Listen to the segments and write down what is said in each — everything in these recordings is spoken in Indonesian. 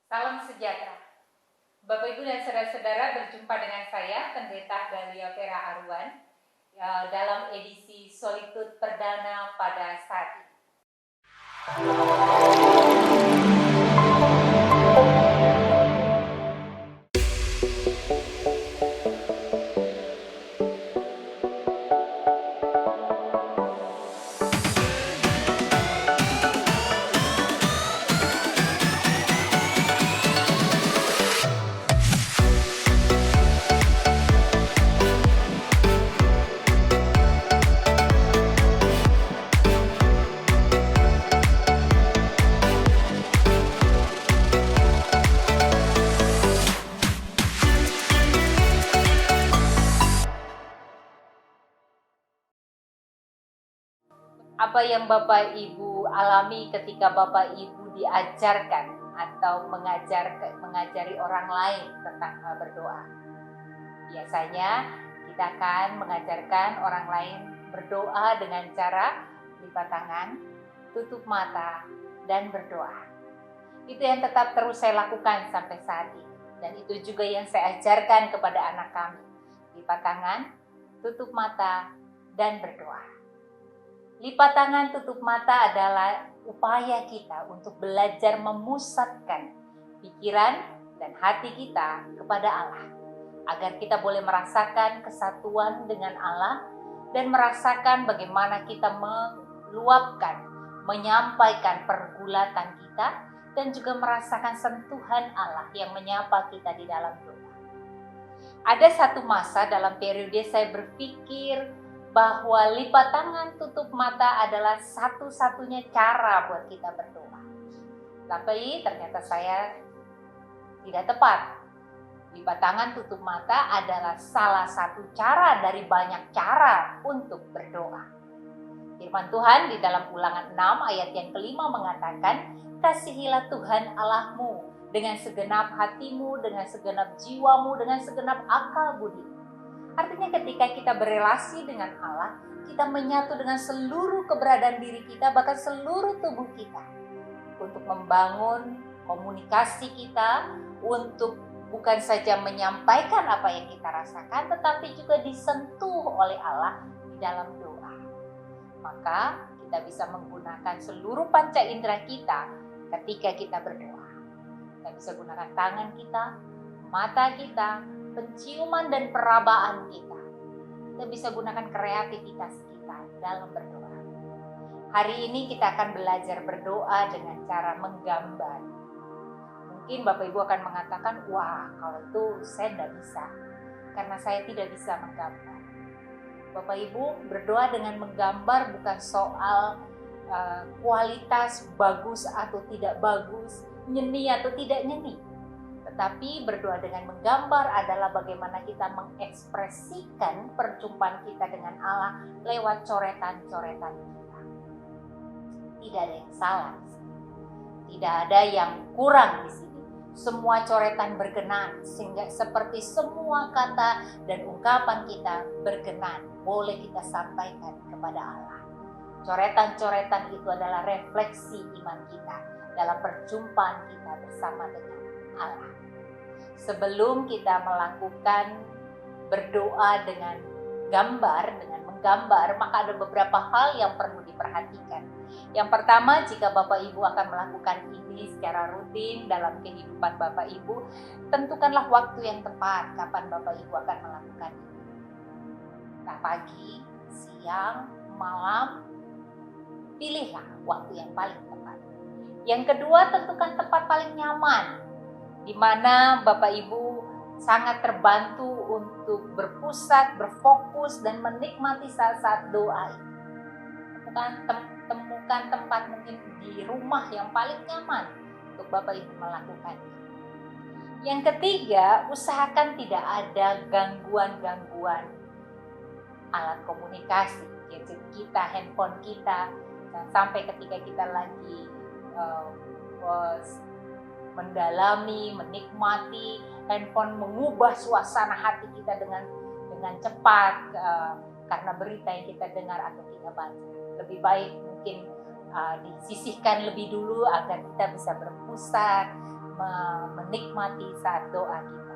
Salam sejahtera. Bapak Ibu dan saudara-saudara, berjumpa dengan saya Pendeta Galia Vera Arwan dalam edisi Solitude Perdana pada saat ini. Apa yang Bapak Ibu alami ketika Bapak Ibu diajarkan atau mengajari orang lain tentang berdoa? Biasanya kita akan mengajarkan orang lain berdoa dengan cara lipat tangan, tutup mata, dan berdoa. Itu yang tetap terus saya lakukan sampai saat ini. Dan itu juga yang saya ajarkan kepada anak kami. Lipat tangan, tutup mata, dan berdoa. Lipat tangan, tutup mata adalah upaya kita untuk belajar memusatkan pikiran dan hati kita kepada Allah, agar kita boleh merasakan kesatuan dengan Allah dan merasakan bagaimana kita meluapkan, menyampaikan pergulatan kita, dan juga merasakan sentuhan Allah yang menyapa kita di dalam doa. Ada satu masa dalam periode saya berpikir bahwa lipat tangan, tutup mata adalah satu-satunya cara buat kita berdoa. Tapi ternyata saya tidak tepat. Lipat tangan, tutup mata adalah salah satu cara dari banyak cara untuk berdoa. Firman Tuhan di dalam Ulangan 6 ayat yang kelima mengatakan, kasihilah Tuhan Allahmu dengan segenap hatimu, dengan segenap jiwamu, dengan segenap akal budimu. Artinya ketika kita berelasi dengan Allah, kita menyatu dengan seluruh keberadaan diri kita, bahkan seluruh tubuh kita. Untuk membangun komunikasi kita, untuk bukan saja menyampaikan apa yang kita rasakan, tetapi juga disentuh oleh Allah di dalam doa. Maka kita bisa menggunakan seluruh panca indera kita ketika kita berdoa. Kita bisa gunakan tangan kita, mata kita, penciuman dan perabaan kita. Kita bisa gunakan kreativitas kita dalam berdoa. Hari ini kita akan belajar berdoa dengan cara menggambar. Mungkin Bapak Ibu akan mengatakan, wah kalau itu saya tidak bisa, karena saya tidak bisa menggambar. Bapak Ibu, berdoa dengan menggambar bukan soal kualitas bagus atau tidak bagus, nyeni atau tidak nyeni. Tetapi berdoa dengan menggambar adalah bagaimana kita mengekspresikan perjumpaan kita dengan Allah lewat coretan-coretan kita. Tidak ada yang salah, tidak ada yang kurang di sini. Semua coretan berkenan, sehingga seperti semua kata dan ungkapan kita berkenan, boleh kita sampaikan kepada Allah. Coretan-coretan itu adalah refleksi iman kita dalam perjumpaan kita bersama dengan Allah. Sebelum kita melakukan berdoa dengan gambar, dengan menggambar, maka ada beberapa hal yang perlu diperhatikan. Yang pertama, jika Bapak Ibu akan melakukan ini secara rutin dalam kehidupan Bapak Ibu, tentukanlah waktu yang tepat kapan Bapak Ibu akan melakukan ini. Entah pagi, siang, malam, pilihlah waktu yang paling tepat. Yang kedua, tentukan tempat paling nyaman, di mana Bapak Ibu sangat terbantu untuk berpusat, berfokus, dan menikmati saat-saat doa ini. Temukan tempat mungkin di rumah yang paling nyaman untuk Bapak Ibu melakukan. Yang ketiga, usahakan tidak ada gangguan-gangguan alat komunikasi, gadget kita, handphone kita, dan sampai ketika kita lagi mendalami, menikmati, handphone mengubah suasana hati kita dengan cepat karena berita yang kita dengar atau kita baca. Lebih baik mungkin disisihkan lebih dulu agar kita bisa berpusat, menikmati saat doa kita.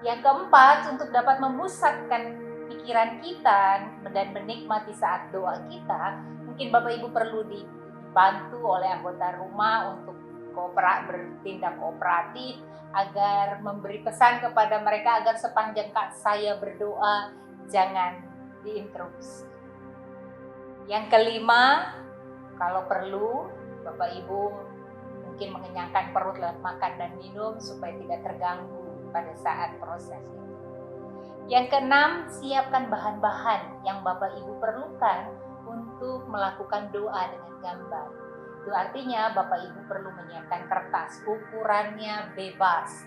Yang keempat, untuk dapat memusatkan pikiran kita dan menikmati saat doa kita, mungkin Bapak Ibu perlu dibantu oleh anggota rumah untuk bertindak kooperatif agar memberi pesan kepada mereka agar sepanjang saya berdoa jangan diinterupsi. Yang kelima, kalau perlu Bapak Ibu mungkin mengenyangkan perut lewat makan dan minum supaya tidak terganggu pada saat proses itu. Yang keenam, siapkan bahan-bahan yang Bapak Ibu perlukan untuk melakukan doa dengan gambar. Itu artinya Bapak Ibu perlu menyiapkan kertas, ukurannya bebas.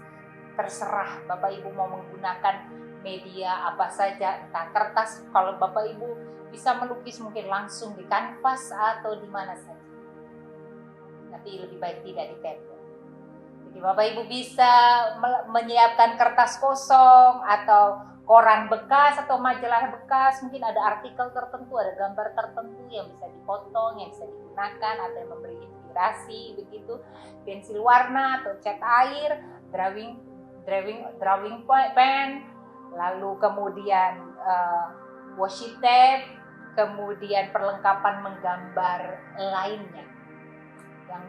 Terserah Bapak Ibu mau menggunakan media apa saja, entah kertas, kalau Bapak Ibu bisa melukis mungkin langsung di kanvas atau di mana saja. Tapi lebih baik tidak di tempel. Jadi Bapak Ibu bisa menyiapkan kertas kosong atau koran bekas atau majalah bekas, mungkin ada artikel tertentu, ada gambar tertentu yang bisa dipotong, yang bisa digunakan atau yang memberi inspirasi begitu, pensil warna atau cat air, drawing pen, lalu kemudian washi tape, kemudian perlengkapan menggambar lainnya. Yang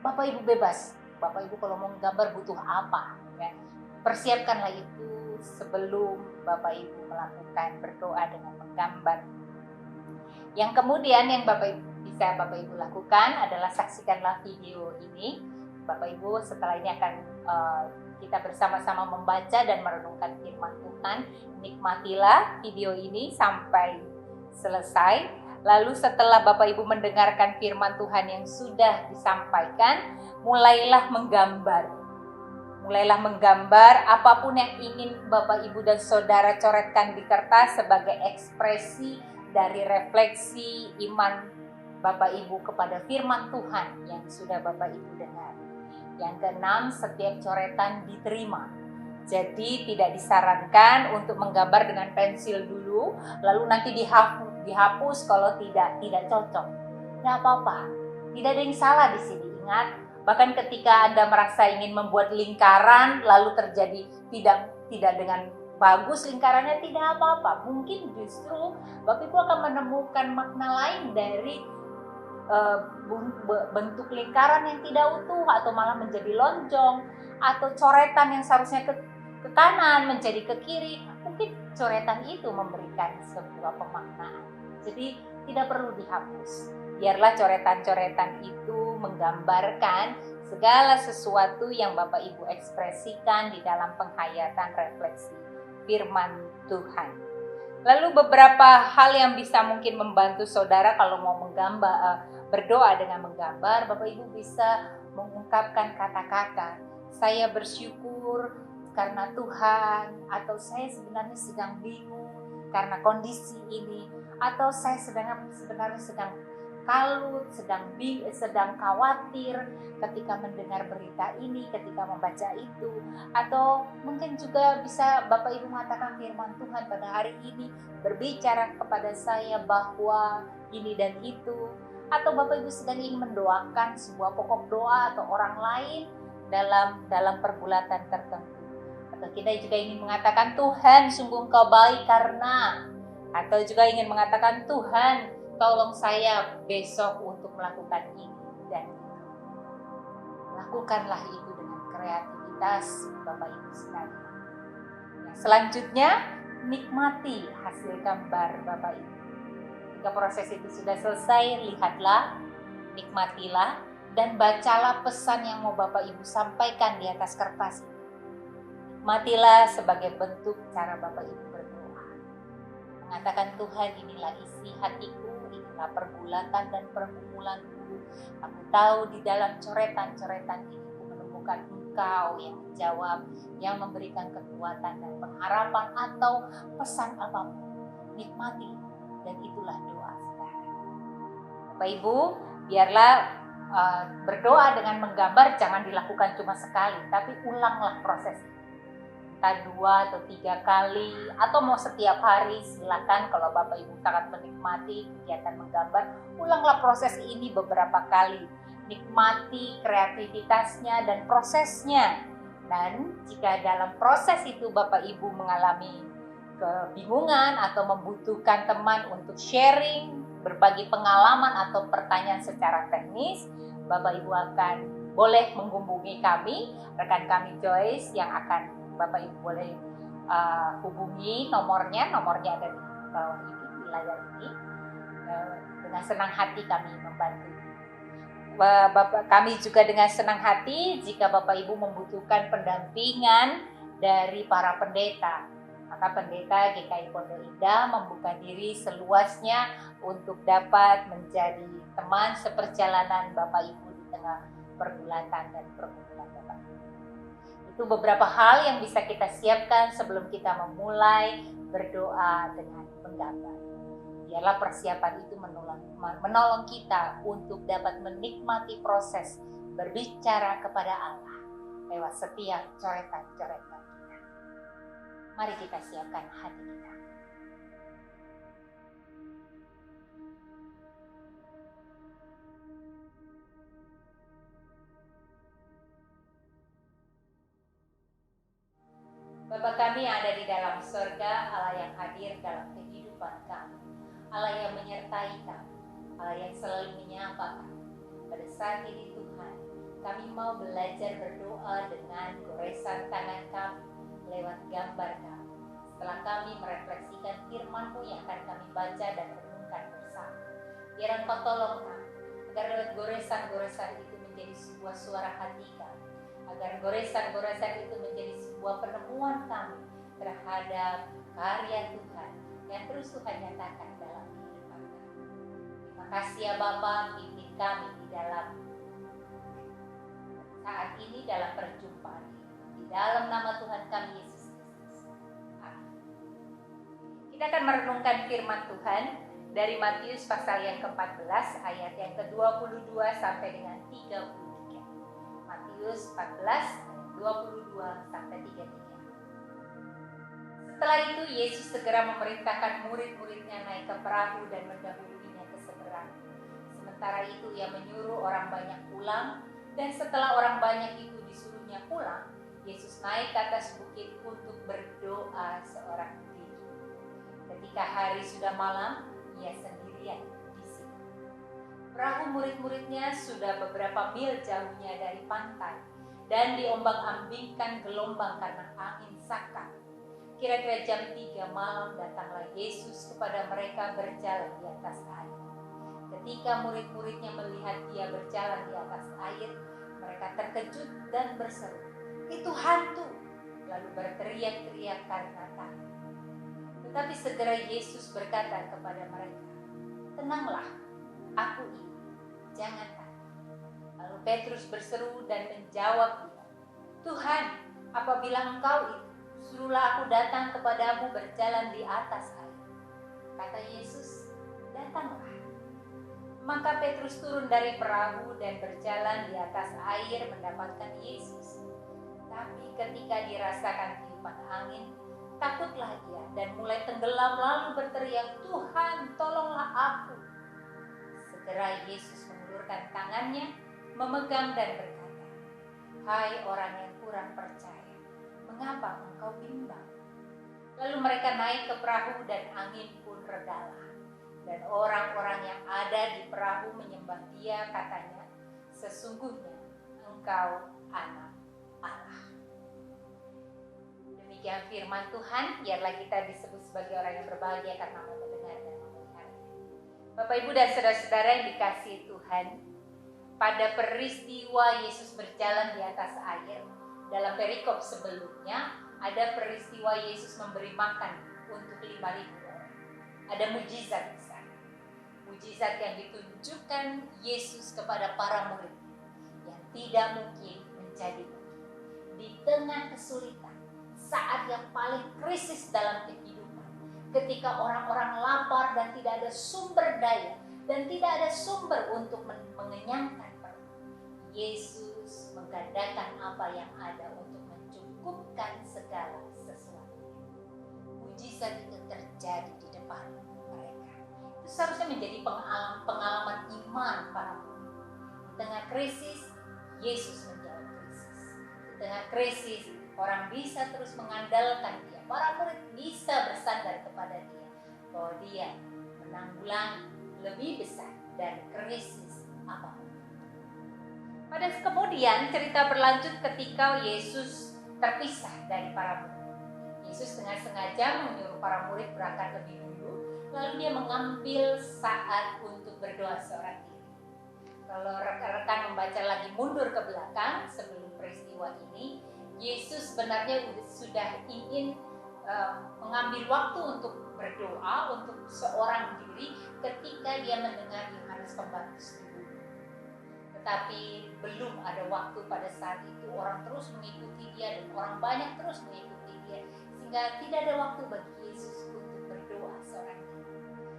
Bapak Ibu bebas, Bapak Ibu kalau mau menggambar butuh apa, ya, persiapkanlah itu sebelum Bapak Ibu melakukan berdoa dengan menggambar. Yang kemudian yang bisa Bapak Ibu lakukan adalah saksikanlah video ini. Bapak Ibu setelah ini akan kita bersama-sama membaca dan merenungkan firman Tuhan. Nikmatilah video ini sampai selesai. Lalu setelah Bapak Ibu mendengarkan firman Tuhan yang sudah disampaikan, mulailah menggambar. Mulailah menggambar apapun yang ingin Bapak Ibu dan Saudara coretkan di kertas sebagai ekspresi dari refleksi iman Bapak Ibu kepada firman Tuhan yang sudah Bapak Ibu dengar. Yang keenam, setiap coretan diterima. Jadi tidak disarankan untuk menggambar dengan pensil dulu, lalu nanti dihapus kalau tidak cocok. Tidak apa-apa, tidak ada yang salah di sini. Ingat, bahkan ketika Anda merasa ingin membuat lingkaran lalu terjadi tidak dengan bagus lingkarannya, tidak apa-apa. Mungkin justru Bapak Ibu akan menemukan makna lain dari bentuk lingkaran yang tidak utuh atau malah menjadi lonjong, atau coretan yang seharusnya ke kanan menjadi ke kiri. Mungkin coretan itu memberikan sebuah pemaknaan. Jadi tidak perlu dihapus. Biarlah coretan-coretan itu menggambarkan segala sesuatu yang Bapak Ibu ekspresikan di dalam penghayatan refleksi firman Tuhan. Lalu beberapa hal yang bisa mungkin membantu saudara kalau mau berdoa dengan menggambar, Bapak Ibu bisa mengungkapkan kata-kata, saya bersyukur karena Tuhan, atau saya sebenarnya sedang bingung karena kondisi ini, atau saya sebenarnya sedang kalut, sedang khawatir ketika mendengar berita ini, ketika membaca itu. Atau mungkin juga bisa Bapak Ibu mengatakan firman Tuhan pada hari ini berbicara kepada saya bahwa ini dan itu. Atau Bapak Ibu sedang ingin mendoakan sebuah pokok doa atau orang lain dalam pergulatan tertentu. Atau kita juga ingin mengatakan Tuhan sungguh Engkau baik karena, atau juga ingin mengatakan Tuhan tolong saya besok untuk melakukan ini dan itu. Lakukanlah itu dengan kreativitas Bapak Ibu sekalian. Selanjutnya, nikmati hasil gambar Bapak Ibu. Jika proses itu sudah selesai, lihatlah, nikmatilah, dan bacalah pesan yang mau Bapak Ibu sampaikan di atas kertas itu. Nikmatilah sebagai bentuk cara Bapak Ibu berdoa. Mengatakan Tuhan, inilah isi hatiku, inilah pergulatan dan pergumulanku. Aku tahu di dalam coretan-coretan ini aku menemukan Engkau yang menjawab, yang memberikan kekuatan dan pengharapan atau pesan apapun. Nikmati, dan itulah doa sekarang. Bapak Ibu, biarlah berdoa dengan menggambar jangan dilakukan cuma sekali, tapi ulanglah proses itu. Entah 2 atau 3 kali, atau mau setiap hari, silakan. Kalau Bapak Ibu sangat menikmati kegiatan menggambar, ulanglah proses ini beberapa kali. nikmati kreativitasnya dan prosesnya. Dan jika dalam proses itu Bapak Ibu mengalami kebingungan atau membutuhkan teman untuk sharing, berbagi pengalaman atau pertanyaan secara teknis, Bapak Ibu akan boleh menghubungi kami, rekan kami Joyce, yang akan Bapak Ibu boleh hubungi. Nomornya ada di bawah ini, di layar ini. Dengan senang hati kami membantu. Kami juga dengan senang hati jika Bapak Ibu membutuhkan pendampingan dari para pendeta. Maka pendeta GKI Pondok Indah membuka diri seluasnya untuk dapat menjadi teman seperjalanan Bapak Ibu di tengah pergulatan dan pergumulan Bapak Ibu. Itu beberapa hal yang bisa kita siapkan sebelum kita memulai berdoa dengan menggambar. Biarlah persiapan itu menolong kita untuk dapat menikmati proses berbicara kepada Allah lewat setiap coretan-coretan kita. Mari kita siapkan hati kita. Bapa kami yang ada di dalam surga, Allah yang hadir dalam kehidupan kami, Allah yang menyertai kami, Allah yang selalu menyapa kami. Pada saat ini Tuhan, kami mau belajar berdoa dengan goresan tangan kami lewat gambar kami. Setelah kami merefleksikan firman-Mu yang akan kami baca dan renungkan bersama, biar Engkau tolong kami, agar lewat goresan-goresan itu menjadi sebuah suara hati kami, agar goresan-goresan itu menjadi sebuah penemuan kami terhadap karya Tuhan yang terus Tuhan nyatakan dalam kehidupan kami. Terima kasih ya Bapa, pimpin kami di dalam saat ini, dalam perjumpaan ini. Di dalam nama Tuhan kami Yesus Kristus. Amin. Kita akan merenungkan firman Tuhan dari Matius pasal yang ke-14 ayat yang ke-22 sampai dengan 33. Matius 14 22 sampai 33. Setelah itu Yesus segera memerintahkan murid-muridnya naik ke perahu dan mendahuluinya ke seberang. Sementara itu ia menyuruh orang banyak pulang, dan setelah orang banyak itu disuruhnya pulang, Yesus naik ke atas bukit untuk berdoa seorang diri. Ketika hari sudah malam, ia sendirian di situ. Perahu murid-muridnya sudah beberapa mil jauhnya dari pantai dan diombang-ambingkan gelombang karena angin sakak. Kira-kira jam 3 malam datanglah Yesus kepada mereka berjalan di atas air. Ketika murid-muridnya melihat dia berjalan di atas air, mereka terkejut dan berseru, "Itu hantu!" Lalu berteriak-teriak karena takut. Tetapi segera Yesus berkata kepada mereka, "Tenanglah, aku ini, jangan takut." Lalu Petrus berseru dan menjawab dia, "Tuhan, apabila Engkau itu, suruhlah aku datang kepadamu berjalan di atas air." Kata Yesus, "Datanglah." Maka Petrus turun dari perahu dan berjalan di atas air mendapatkan Yesus. Tapi ketika dirasakan tiupan angin, takutlah ia dan mulai tenggelam lalu berteriak, "Tuhan, tolonglah aku." Segera Yesus mengulurkan tangannya, memegang dan berkata, "Hai orang yang kurang percaya, mengapa engkau bimbang?" Lalu mereka naik ke perahu dan angin pun redalah. Dan orang-orang yang ada di perahu menyembah dia, katanya, "Sesungguhnya engkau anak Allah." Demikian firman Tuhan. Biarlah kita disebut sebagai orang yang berbahagia karena mendengar dan memelihara. Bapak, Ibu, dan saudara-saudara yang dikasihi Tuhan, pada peristiwa Yesus berjalan di atas air, dalam perikop sebelumnya ada peristiwa Yesus memberi makan untuk 5.000 orang. Ada mujizat di sana. Mujizat yang ditunjukkan Yesus kepada para murid yang tidak mungkin menjadi mungkin. Di tengah kesulitan, saat yang paling krisis dalam kehidupan, ketika orang-orang lapar dan tidak ada sumber daya dan tidak ada sumber untuk mengenyangkan perut, Yesus menggandakan apa yang ada untuk mencukupkan segala sesuatu. Mujizat itu terjadi di depan mereka. Itu seharusnya menjadi pengalaman iman para murid. Di tengah krisis, Yesus menjawab krisis. Di tengah krisis, orang bisa terus mengandalkan Dia. Para murid bisa bersandar kepada Dia, bahwa Dia menanggulangi lebih besar dari krisis apapun. Pada kemudian cerita berlanjut ketika Yesus terpisah dari para murid. Yesus dengan sengaja menyuruh para murid berangkat lebih dulu, lalu Dia mengambil saat untuk berdoa seorang diri. Kalau rekan-rekan membaca lagi mundur ke belakang sebelum peristiwa ini, Yesus sebenarnya sudah ingin mengambil waktu untuk berdoa untuk seorang diri ketika Dia mendengar Yohanes Pembaptis dulu. Tetapi belum ada waktu pada saat itu, orang terus mengikuti Dia dan orang banyak terus mengikuti Dia, sehingga tidak ada waktu bagi Yesus untuk berdoa seorang diri.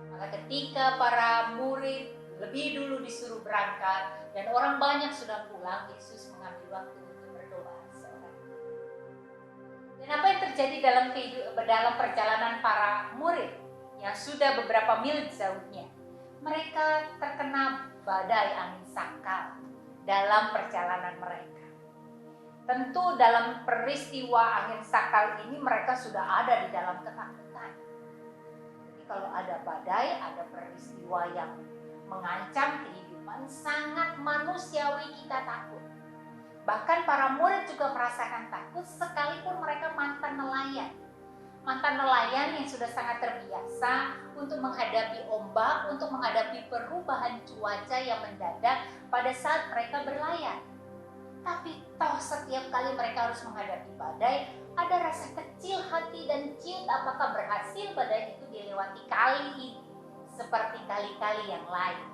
Maka ketika para murid lebih dulu disuruh berangkat dan orang banyak sudah pulang, Yesus mengambil waktu untuk berdoa seorang diri. Dan apa yang terjadi dalam perjalanan para murid yang sudah beberapa mil jauhnya? Mereka terkena badai angin sakal dalam perjalanan mereka. Tentu dalam peristiwa angin sakal ini mereka sudah ada di dalam ketakutan. Jadi kalau ada badai, ada peristiwa yang mengancam kehidupan, sangat manusiawi kita takut. Bahkan para murid juga merasakan takut sekalipun mereka mantan nelayan. Mantan nelayan yang sudah sangat terbiasa untuk menghadapi ombak, untuk menghadapi perubahan cuaca yang mendadak pada saat mereka berlayar. Tapi toh setiap kali mereka harus menghadapi badai, ada rasa kecil hati dan ciut apakah berhasil badai itu dilewati kali ini seperti kali-kali yang lain.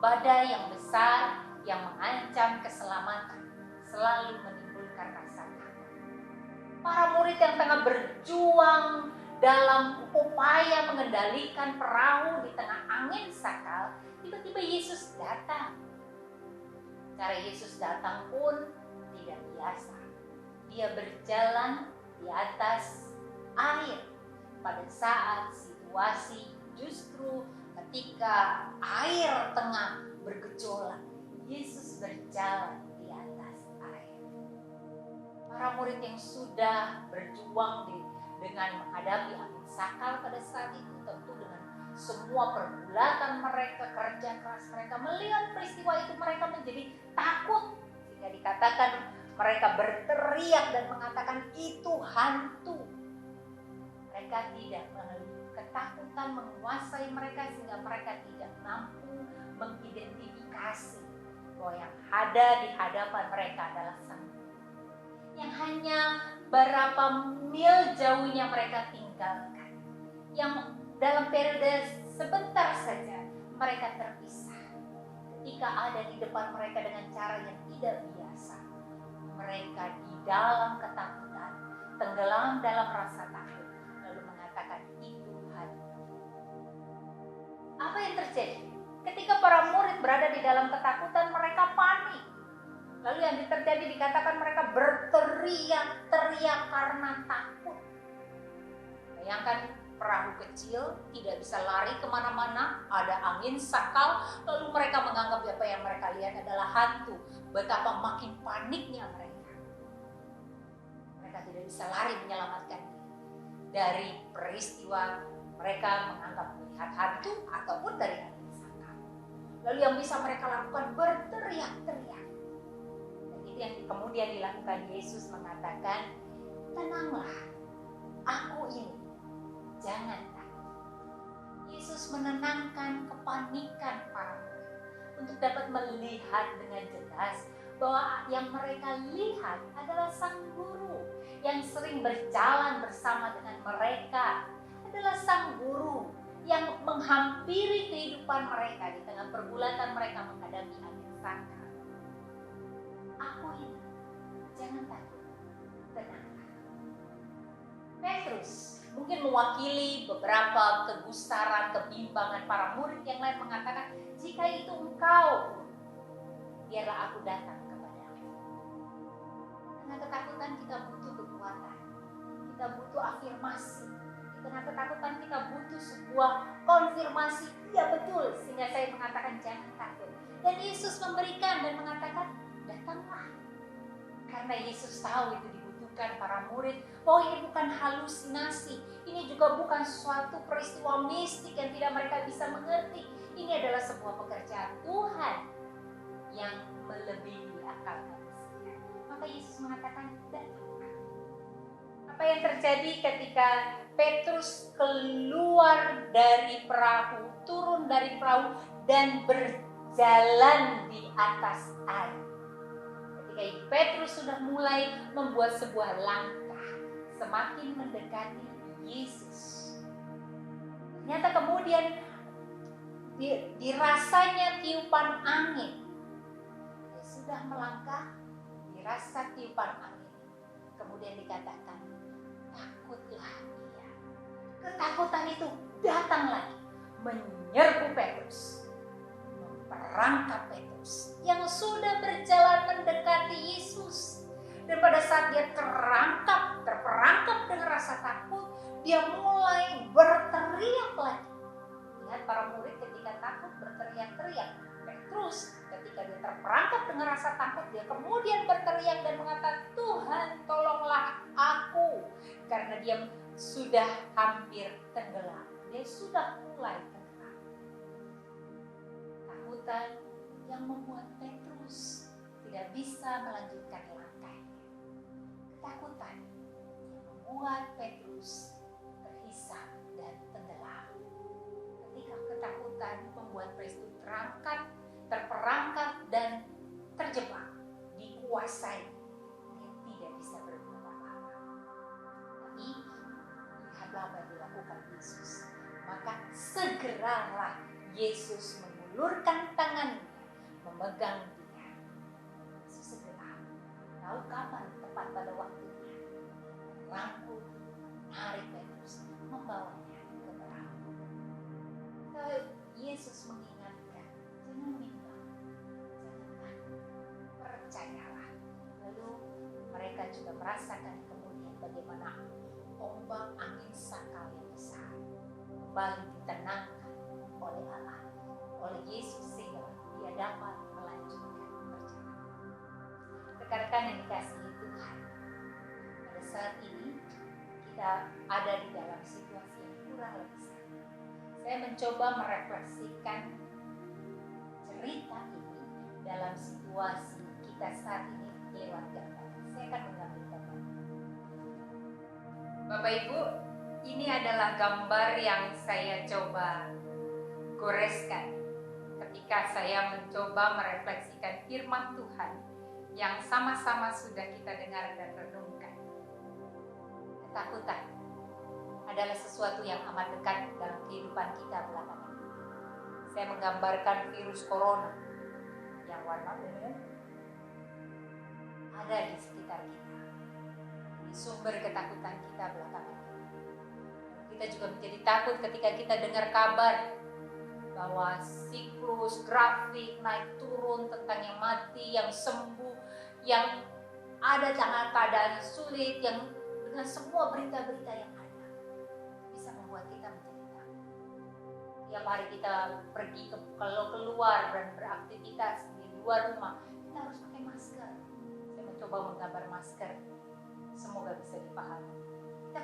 Badai yang besar yang mengancam keselamatan selalu menimbulkan rasa takut. Para murid yang tengah berjuang dalam upaya mengendalikan perahu di tengah angin sakal, tiba-tiba Yesus datang. Cara Yesus datang pun tidak biasa. Dia berjalan di atas air pada saat situasi justru ketika air tengah bergejolak. Yesus berjalan di atas air. Para murid yang sudah berjuang dengan menghadapi angin sakal pada saat itu, tentu dengan semua pergulatan mereka, kerja keras mereka, melihat peristiwa itu mereka menjadi takut. Sehingga dikatakan mereka berteriak dan mengatakan itu hantu. Mereka tidak ketakutan menguasai mereka sehingga mereka tidak mampu mengidentifikasi bahwa yang ada di hadapan mereka adalah sang yang hanya berapa mil jauhnya mereka tinggalkan, yang dalam periode sebentar saja mereka terpisah. Ketika ada di depan mereka dengan cara yang tidak biasa, mereka di dalam ketakutan, tenggelam dalam rasa takut, lalu mengatakan itu hantu. Apa yang terjadi? Ketika para murid berada di dalam ketakutan, mereka panik. Lalu yang terjadi dikatakan mereka berteriak-teriak karena takut. Bayangkan perahu kecil tidak bisa lari kemana-mana, ada angin sakal, lalu mereka menganggap apa yang mereka lihat adalah hantu. Betapa makin paniknya mereka. Mereka tidak bisa lari menyelamatkan diri dari peristiwa mereka menganggap melihat hantu ataupun dari angin sakal. Lalu yang bisa mereka lakukan berteriak-teriak. Yang kemudian dilakukan Yesus mengatakan, tenanglah, aku ini, jangan takut. Yesus menenangkan kepanikan para murid untuk dapat melihat dengan jelas bahwa yang mereka lihat adalah Sang Guru yang sering berjalan bersama dengan mereka, adalah Sang Guru yang menghampiri kehidupan mereka di tengah pergulatan mereka menghadapi angin sakal. Aku ini, jangan takut, tenanglah. Petrus mungkin mewakili beberapa kegusaran, kebimbangan para murid yang lain mengatakan, jika itu engkau, biarlah aku datang kepadamu. Karena ketakutan kita butuh kekuatan, kita butuh afirmasi. Di tengah ketakutan kita butuh sebuah konfirmasi, ya betul, sehingga saya mengatakan jangan takut. Dan Yesus memberikan dan mengatakan, datanglah. Karena Yesus tahu itu dibutuhkan para murid, bahwa ini bukan halusinasi, ini juga bukan suatu peristiwa mistik yang tidak mereka bisa mengerti. Ini adalah sebuah pekerjaan Tuhan yang melebihi akal manusia. Maka Yesus mengatakan, datanglah. Apa yang terjadi ketika Petrus keluar dari perahu, turun dari perahu dan berjalan di atas air? Ketika Petrus sudah mulai membuat sebuah langkah semakin mendekati Yesus, ternyata kemudian dirasanya tiupan angin. Dia sudah melangkah, dirasa tiupan angin. Kemudian dikatakan, takutlah dia. Ketakutan itu datang lagi, menyerbu Petrus, memperangkap Petrus yang sudah berjalan mendekati Yesus. Dan pada saat dia terperangkap dengan rasa takut, dia mulai berteriak lagi. Lihat para murid ketika takut berteriak-teriak. Petrus ketika dia terperangkap dengan rasa takut, dia kemudian berteriak dan mengatakan, Tuhan tolonglah aku. Karena dia sudah hampir tenggelam. Dia sudah mulai tenggelam. Takutan yang membuat Petrus tidak bisa melanjutkan langkahnya. Ketakutan yang membuat Petrus terhisap dan tenggelam. Ketika ketakutan membuat Petrus terperangkap dan terjebak, dikuasai, dia tidak bisa berbuat apa-apa. Tapi lihatlah apa yang dilakukan Yesus. Maka segeralah Yesus mengulurkan tangannya, memegang dia. Yesus segera tahu kapan tepat pada waktunya, merangkul, menarik Petrus, membawanya ke perahu. Yesus mengingatkan, jangan bimbang, jangan takut, percayalah. Lalu mereka juga merasakan kemudian bagaimana ombak angin sakal yang besar kembali ditenangkan oleh Allah, oleh Yesus, sehingga dia dapat melanjutkan perjalanan. Rekan-rekan yang dikasihi Tuhan, pada saat ini kita ada di dalam situasi yang kurang lebih sama. Saya mencoba merefleksikan cerita ini dalam situasi kita saat ini lewat gambar. Saya akan mengambil gambar. Bapak Ibu, ini adalah gambar yang saya coba goreskan ketika saya mencoba merefleksikan firman Tuhan yang sama-sama sudah kita dengar dan renungkan. Ketakutan adalah sesuatu yang amat dekat dalam kehidupan kita belakangan ini. Saya menggambarkan virus corona yang warna ungu ada di sekitar kita. Ini sumber ketakutan kita belakangan ini. Kita juga menjadi takut ketika kita dengar kabar bahwa siklus grafik naik turun tentang yang mati, yang sembuh, yang ada dalam keadaan sulit, yang dengan semua berita-berita yang ada bisa membuat kita menjadi takut. Tiap hari kita pergi kalau keluar dan beraktivitas di luar rumah, kita harus pakai masker. Saya mencoba menggambar masker, semoga bisa dipahami. Kita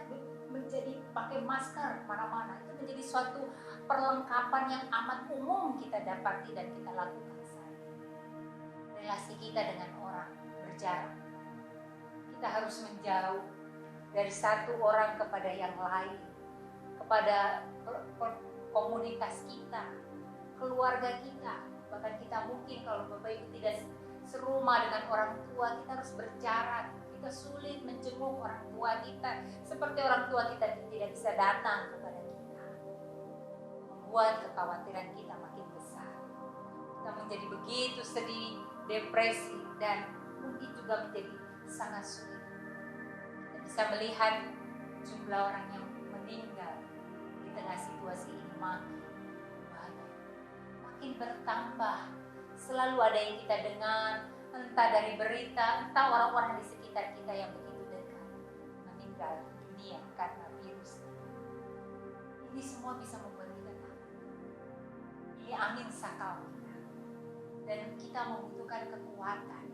menjadi pakai masker mana-mana, itu menjadi suatu perlengkapan yang amat umum kita dapati dan kita lakukan saat ini. Relasi kita dengan orang berjarak, kita harus menjauh dari satu orang kepada yang lain, kepada komunitas kita, keluarga kita. Bahkan kita mungkin kalau Bapak Ibu tidak serumah dengan orang tua, kita harus berjarak. Kita sulit menjenguk orang tua kita, seperti orang tua kita tidak bisa datang kepada kita, membuat kekhawatiran kita makin besar. Kita menjadi begitu sedih, depresi, dan mungkin juga menjadi sangat sulit. Kita bisa melihat jumlah orang yang meninggal di tengah situasi ini makin banyak, makin bertambah. Selalu ada yang kita dengar, entah dari berita, entah orang-orang di sekitar kita yang begitu dekat meninggal dunia karena virus. Ini semua bisa membuat kita takut. Ini angin sakal kita. dan kita membutuhkan kekuatan.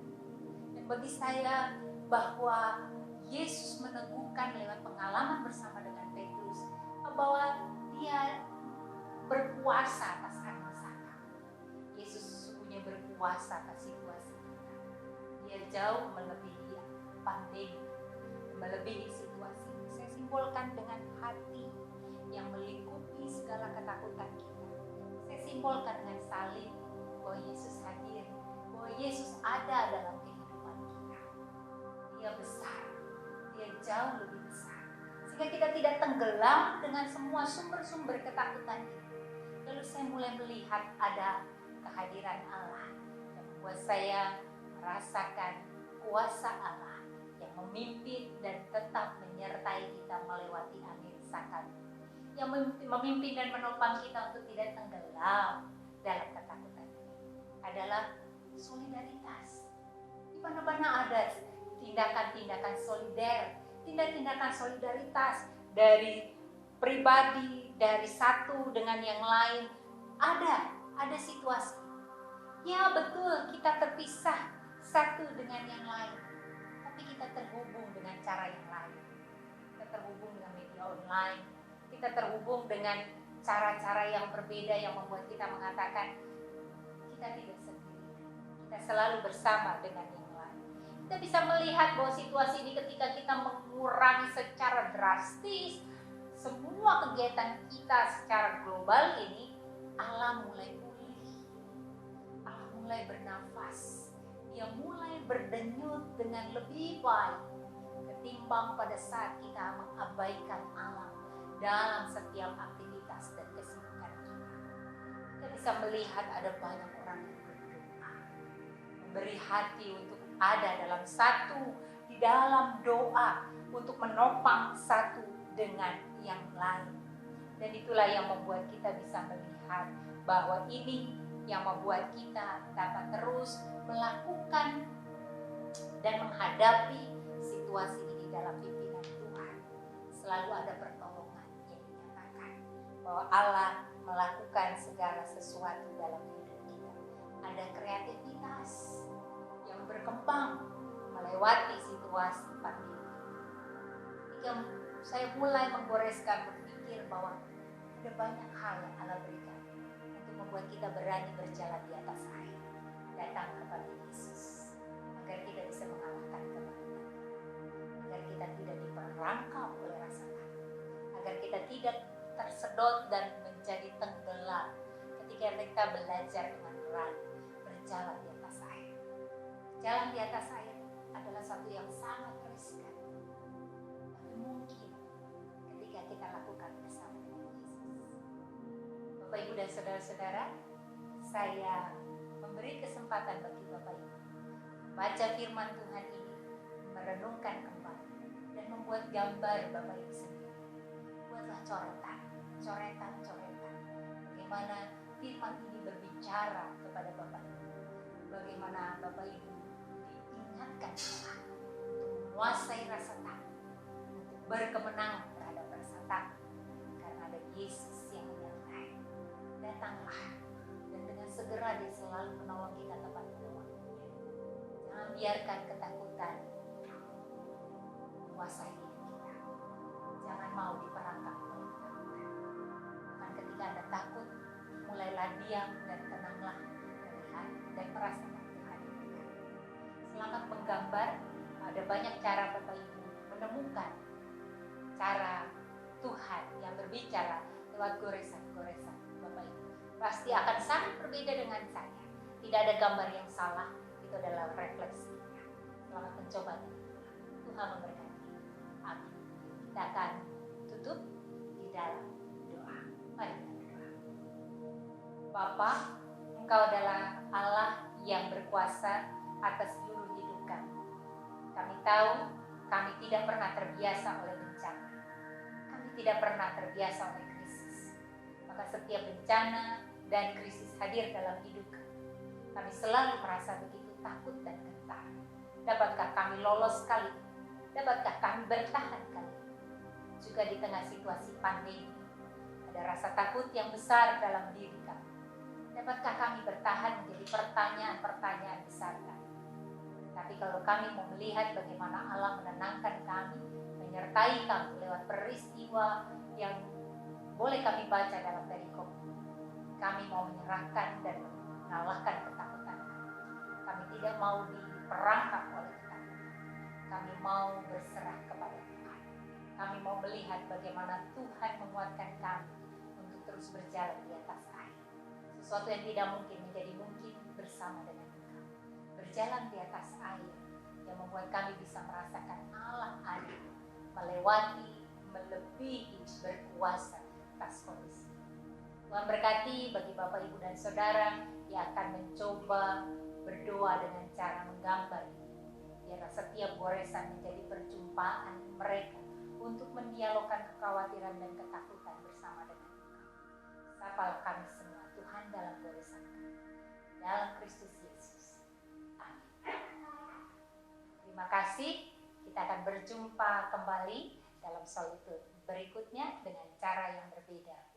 Dan bagi saya bahwa Yesus meneguhkan lewat pengalaman bersama dengan Petrus bahwa dia berkuasa atas anggota. Yesus sesungguhnya berkuasa atas situasi kita. Dia jauh melebihi pandemi, melebihi situasi. Saya simbolkan dengan hati yang melingkupi segala ketakutan kita. Saya simbolkan dengan salib bahwa Yesus hadir, bahwa Yesus ada dalam kehidupan kita. Dia besar, dia jauh lebih besar. Sehingga kita tidak tenggelam dengan semua sumber-sumber ketakutan kita. Lalu saya mulai melihat ada kehadiran Allah yang membuat saya merasakan kuasa Allah yang memimpin dan tetap menyertai kita melewati angin sakit, yang memimpin dan menopang kita untuk tidak tenggelam dalam ketakutan ini adalah solidaritas. Di mana-mana ada tindakan-tindakan solider, tindakan solidaritas dari pribadi, dari satu dengan yang lain. Ada situasi. Ya betul, kita terpisah satu dengan yang lain, tapi kita terhubung dengan cara yang lain. Kita terhubung dengan media online, kita terhubung dengan cara-cara yang berbeda yang membuat kita mengatakan kita tidak sendiri, kita selalu bersama dengan yang lain. Kita bisa melihat bahwa situasi ini ketika kita mengurangi secara drastis semua kegiatan kita secara global ini, Allah mulai pulih, Allah mulai bernafas, Dia mulai berdenyut dengan lebih baik ketimbang pada saat kita mengabaikan alam dalam setiap aktivitas dan kesibukan kita. Kita bisa melihat ada banyak orang yang berdoa, memberi hati untuk ada dalam satu, di dalam doa untuk menopang satu dengan yang lain. Dan itulah yang membuat kita bisa melihat bahwa ini yang membuat kita dapat terus melakukan dan menghadapi situasi ini dalam pimpinan Tuhan. Selalu ada pertolongan yang dinyatakan bahwa Allah melakukan segala sesuatu dalam hidup kita. Ada kreativitas yang berkembang melewati situasi pandemi. Ketika saya mulai menggoreskan berpikir bahwa ada banyak hal yang Allah berikan untuk membuat kita berani berjalan di atas air, datang kepada Yesus, agar kita bisa mengalahkan kematian, agar kita tidak diperangkap oleh rasa takut, agar kita tidak tersedot dan menjadi tenggelam ketika kita belajar dengan berani berjalan di atas air. Jalan di atas air adalah satu yang sangat riskan, tapi mungkin ketika kita lakukan bersama dengan Yesus. Bapak Ibu dan saudara-saudara, saya memberi kesempatan bagi Bapak Ibu baca firman Tuhan ini, merenungkan kembali dan membuat gambar Bapak Ibu sendiri. Buatlah coretan bagaimana firman ini berbicara kepada Bapak Ibu, bagaimana Bapak Ibu diingatkan Allah untuk menguasai rasa takut, untuk berkemenangan terhadap rasa takut, karena ada Yesus yang menyertai. Datanglah, dan dengan segera Dia selalu menolong kita tepat pada waktunya. Jangan biarkan ketakutan menguasai hidup kita. Jangan mau diperangkap oleh ketakutan. Bahkan ketika Anda takut, mulailah diam dan tenanglah melihat dan merasakan kehadiran. Selamat menggambar. Ada banyak cara Bapak Ibu menemukan cara Tuhan yang berbicara lewat goresan-goresan Bapak Ibu. Pasti akan sangat berbeda dengan saya. Tidak ada gambar yang salah, itu adalah refleksinya. Selamat mencoba. Tuhan memberkati. Amin. Kita akan tutup di dalam doa. Mari kita berdoa. Bapa, Engkau adalah Allah yang berkuasa atas seluruh hidup kami. Kami tahu kami tidak pernah terbiasa oleh bencana. Kami tidak pernah terbiasa oleh krisis. Maka setiap bencana dan krisis hadir dalam hidup kami. Kami selalu merasa begitu takut dan gentar. Dapatkah kami lolos kali ini? Dapatkah kami bertahan kali ini? Juga di tengah situasi pandemi, ada rasa takut yang besar dalam diri kami. Dapatkah kami bertahan menjadi pertanyaan-pertanyaan besar kami? Tapi kalau kami mau melihat bagaimana Allah menenangkan kami, menyertai kami lewat peristiwa yang boleh kami baca dalam perikop, kami mau menyerahkan dan mengalahkan ketakutan kami. Kami tidak mau diperangkap oleh ketakutan. Kami mau berserah kepada Tuhan. Kami mau melihat bagaimana Tuhan menguatkan kami untuk terus berjalan di atas air. Sesuatu yang tidak mungkin menjadi mungkin bersama dengan Engkau. Berjalan di atas air yang membuat kami bisa merasakan Allah adil, melewati, melebihi, berkuasa atas kondisi. Tuhan berkati bagi Bapak, Ibu, dan Saudara yang akan mencoba berdoa dengan cara menggambar. Biarlah setiap goresan menjadi perjumpaan mereka untuk mendialogkan kekhawatiran dan ketakutan bersama dengan Engkau. Sapalah kami semua, Tuhan, dalam goresan kami. Dalam Kristus Yesus. Amin. Terima kasih. Kita akan berjumpa kembali dalam solitude berikutnya dengan cara yang berbeda.